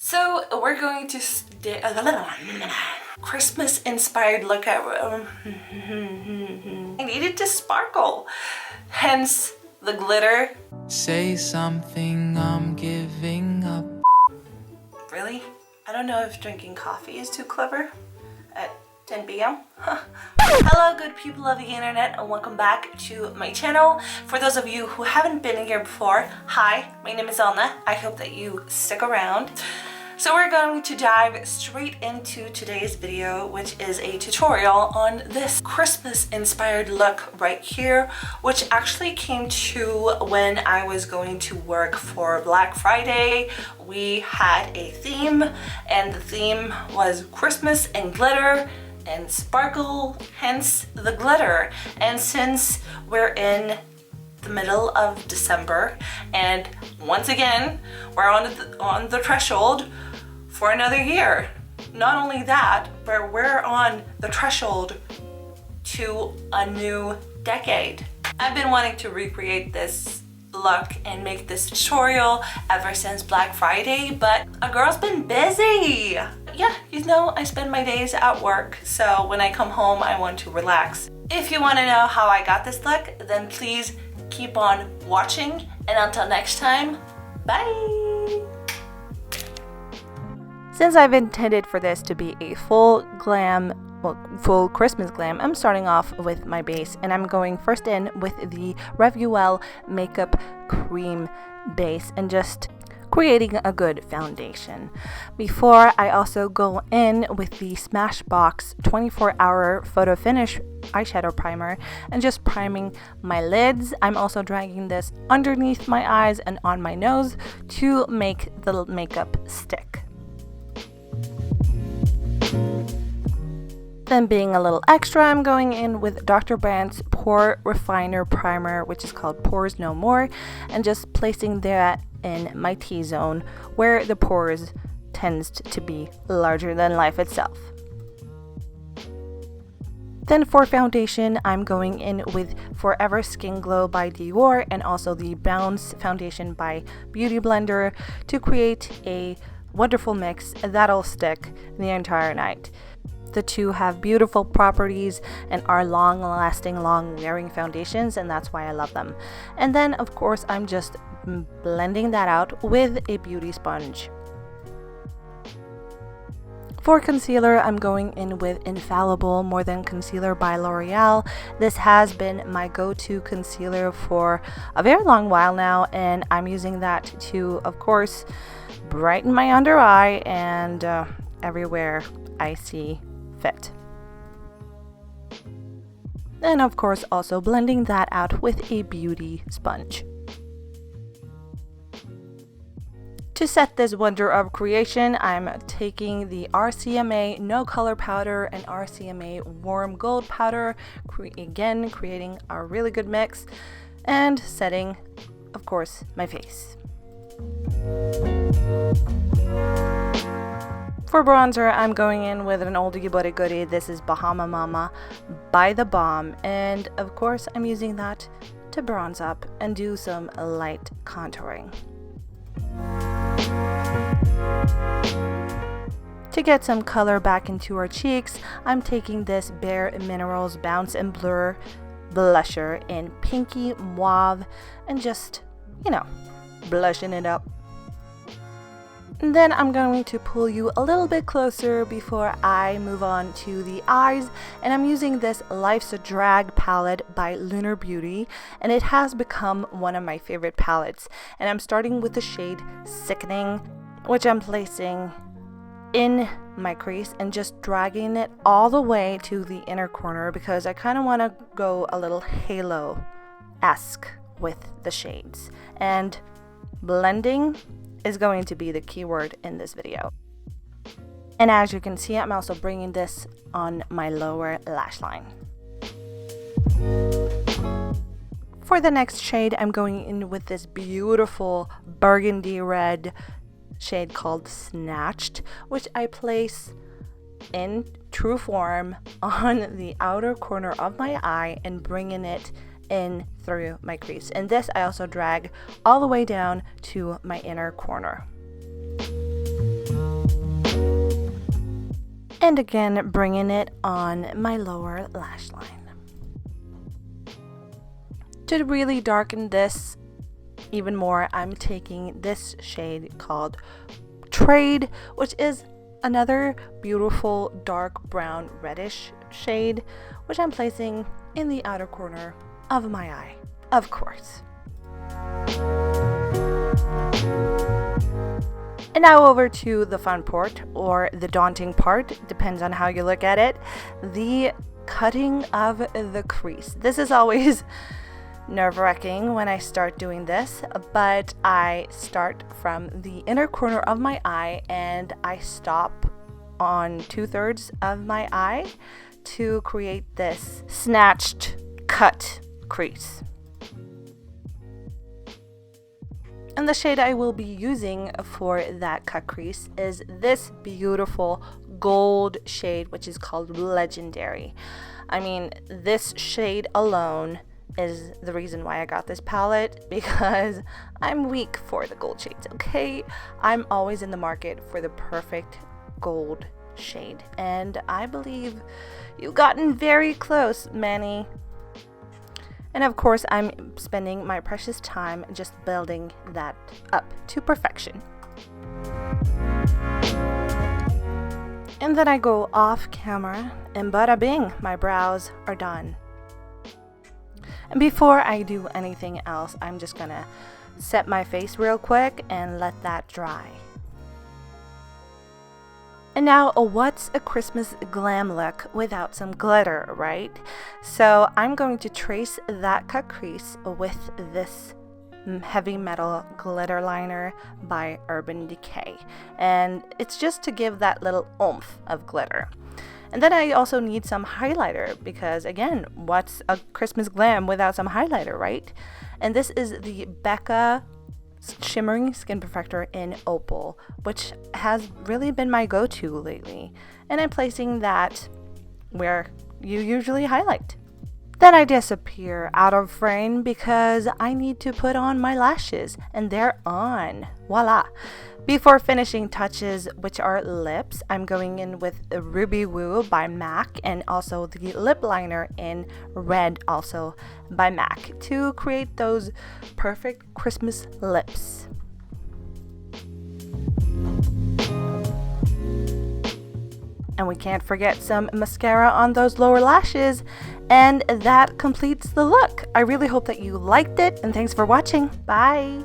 So we're going to Christmas inspired look at I needed to sparkle, hence the glitter. Say something, I'm giving up. Really? I don't know if drinking coffee is too clever at 10 p.m. Hello good people of the internet, and welcome back to my channel. For those of you who haven't been here before, hi, my name is Elna. I hope that you stick around. So we're going to dive straight into today's video, which is a tutorial on this Christmas inspired look right here, which actually came to when I was going to work for Black Friday. We had a theme, and the theme was Christmas and glitter and sparkle, hence the glitter. And since we're in the middle of December, and once again we're on the threshold for another year. Not only that, but we're on the threshold to a new decade. I've been wanting to recreate this look and make this tutorial ever since Black Friday, but a girl's been busy. Yeah, you know, I spend my days at work, so when I come home I want to relax. If you want to know how I got this look, then please keep on watching, and until next time, bye! Since I've intended for this to be a full Christmas glam, I'm starting off with my base, and I'm going first in with the Revuel Makeup Cream base and just creating a good foundation. Before I also go in with the Smashbox 24-hour Photo Finish eyeshadow primer and just priming my lids. I'm also dragging this underneath my eyes and on my nose to make the makeup stick. Then, being a little extra, I'm going in with Dr. Brandt's Pore Refiner Primer, which is called Pores No More, and just placing that in my T-zone where the pores tends to be larger than life itself. Then for foundation, I'm going in with Forever Skin Glow by Dior and also the Bounce Foundation by BeautyBlender to create a wonderful mix that'll stick the entire night. The two have beautiful properties and are long-lasting, long-wearing foundations, and that's why I love them. And then, of course, I'm just blending that out with a beauty sponge. For concealer, I'm going in with Infallible More Than Concealer by L'Oreal. This has been my go-to concealer for a very long while now, and I'm using that to, of course, brighten my under eye and everywhere I see fit. And of course also blending that out with a beauty sponge. To set this wonder of creation, I'm taking the RCMA No Color Powder and RCMA Warm Gold Powder, again creating a really good mix, and setting, of course, my face. For bronzer, I'm going in with an oldie but a goodie. This is Bahama Mama by TheBalm, and of course I'm using that to bronze up and do some light contouring. To get some color back into our cheeks, I'm taking this Bare Minerals Bounce and Blur blusher in Pinky Mauve and just, you know, blushing it up. And then I'm going to pull you a little bit closer before I move on to the eyes, and I'm using this Life's a Drag palette by Lunar Beauty, and it has become one of my favorite palettes. And I'm starting with the shade Sickening, which I'm placing in my crease and just dragging it all the way to the inner corner because I kind of want to go a little halo-esque with the shades. And blending is going to be the keyword in this video. And as you can see, I'm also bringing this on my lower lash line. For the next shade, I'm going in with this beautiful burgundy red shade called Snatched, which I place in true form on the outer corner of my eye and bringing it in through my crease. And this I also drag all the way down to my inner corner. And again, bringing it on my lower lash line. To really darken this even more, I'm taking this shade called Trade, which is another beautiful dark brown reddish shade, which I'm placing in the outer corner of my eye, of course. And now over to the fun part, or the daunting part, depends on how you look at it, the cutting of the crease. This is always nerve-wracking when I start doing this, but I start from the inner corner of my eye and I stop on 2/3 of my eye to create this snatched cut crease. And the shade I will be using for that cut crease is this beautiful gold shade, which is called Legendary. I mean, this shade alone is the reason why I got this palette, because I'm weak for the gold shades, okay? I'm always in the market for the perfect gold shade, and I believe you've gotten very close, Manny. And of course, I'm spending my precious time just building that up to perfection. And then I go off camera, and bada bing, my brows are done. And before I do anything else, I'm just gonna set my face real quick and let that dry. And now, what's a Christmas glam look without some glitter, right? So I'm going to trace that cut crease with this heavy metal glitter liner by Urban Decay. And it's just to give that little oomph of glitter. And then I also need some highlighter because, again, what's a Christmas glam without some highlighter, right? And this is the Becca Shimmering Skin Perfector in Opal, which has really been my go-to lately. And I'm placing that where you usually highlight. Then I disappear out of frame because I need to put on my lashes, and they're on. Voila! Before finishing touches, which are lips, I'm going in with Ruby Woo by MAC and also the lip liner in red, also by MAC, to create those perfect Christmas lips. And we can't forget some mascara on those lower lashes, and that completes the look. I really hope that you liked it, and thanks for watching. Bye!